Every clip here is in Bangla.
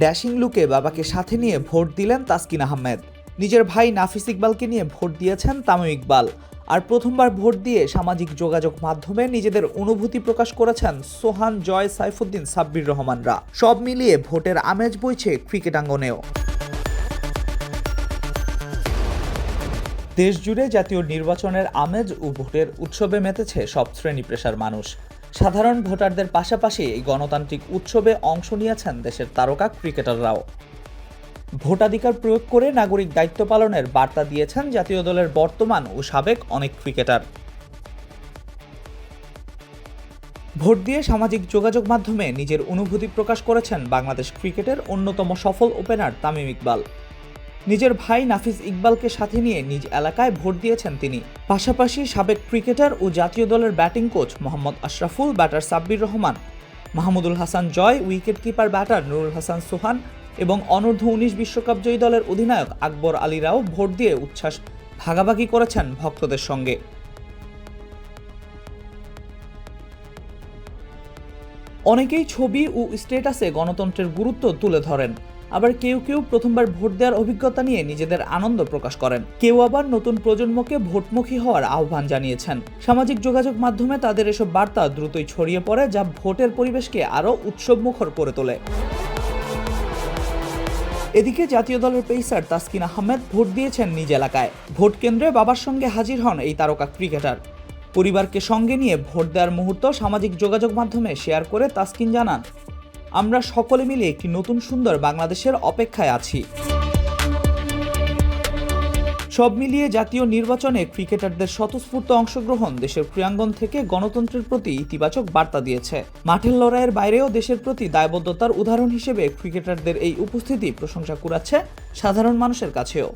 ড্যাশিং লুকে বাবাকে সাথে নিয়ে ভোট দিলেন তাসকিন আহমেদ। নিজের ভাই নাফিস ইকবালকে নিয়ে ভোট দিয়েছেন তামিম ইকবাল। আর প্রথমবার ভোট দিয়ে সামাজিক যোগাযোগ মাধ্যমে নিজেদের অনুভূতি প্রকাশ করেছেন সোহান, জয়, সাইফুদ্দিন, সাব্বির রহমানরা। সব মিলিয়ে ভোটের আমেজ বইছে ক্রিকেট আঙ্গনেও। দেশজুড়ে জাতীয় নির্বাচনের আমেজ ও ভোটের উৎসবে মেতেছে সব শ্রেণী পেশার মানুষ। সাধারণ ভোটারদের পাশাপাশি এই গণতান্ত্রিক উৎসবে অংশ নিয়েছেন দেশের তারকা ক্রিকেটাররাও। ভোটাধিকার প্রয়োগ করে নাগরিক দায়িত্ব পালনের বার্তা দিয়েছেন জাতীয় দলের বর্তমান ও সাবেক অনেক ক্রিকেটার। ভোট দিয়ে সামাজিক যোগাযোগ মাধ্যমে নিজের অনুভূতি প্রকাশ করেছেন বাংলাদেশ ক্রিকেটের অন্যতম সফল ওপেনার তামিম ইকবাল। নিজের ভাই নাফিস ইকবালকে সাথে নিয়ে নিজ এলাকায় ভোট দিয়েছেন তিনি। পাশাপাশি সাবেক ক্রিকেটার ও জাতীয় দলের batting coach Mohammad Ashraful, batter Sabbir Rahman, Mahmudul Hasan Joy, wicket keeper batter Nurul Hasan Sohan এবং অনূর্ধ্ব-19 বিশ্বকাপ জয়ী দলের অধিনায়ক আকবর আলীরাও ভোট দিয়ে উচ্ছ্বাস ভাগাভাগি করেছেন ভক্তদের সঙ্গে। অনেকেই ছবি ও স্ট্যাটাসে গণতন্ত্রের গুরুত্ব তুলে ধরেন। আবার কেউ কেউ প্রথমবার ভোট দেওয়ার অভিজ্ঞতা নিয়ে নিজেদের আনন্দ প্রকাশ করেন। কেউ আবার নতুন প্রজন্মকে ভোটমুখী হওয়ার আহ্বান জানিয়েছেন। সামাজিক যোগাযোগ মাধ্যমে তাদের এসব বার্তা দ্রুতই ছড়িয়ে পড়ে, যা ভোটের পরিবেশকে আরও উৎসবমুখর করে তোলে। এদিকে জাতীয় দলের পেসার তাসকিন আহমেদ ভোট দিয়েছেন নিজ এলাকায়। ভোট কেন্দ্রে বাবার সঙ্গে হাজির হন এই তারকা ক্রিকেটার। পরিবারকে সঙ্গে নিয়ে ভোট দেওয়ার মুহূর্ত সামাজিক যোগাযোগ মাধ্যমে শেয়ার করে তাসকিন জানান, আমরা সকলে মিলে একটি নতুন সুন্দর বাংলাদেশের অপেক্ষায় আছি। সব মিলিয়ে জাতীয় নির্বাচনে ক্রিকেটারদের স্বতঃস্ফূর্ত অংশগ্রহণ দেশের ক্রীড়াঙ্গন থেকে গণতন্ত্রের প্রতি ইতিবাচক বার্তা দিয়েছে। মাঠের লড়াইয়ের বাইরেও দেশের প্রতি দায়বদ্ধতার উদাহরণ হিসেবে ক্রিকেটারদের এই উপস্থিতি প্রশংসা কুড়াচ্ছে সাধারণ মানুষের কাছেও।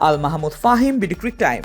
Al Mahmud Fahim, BD ক্রিক time.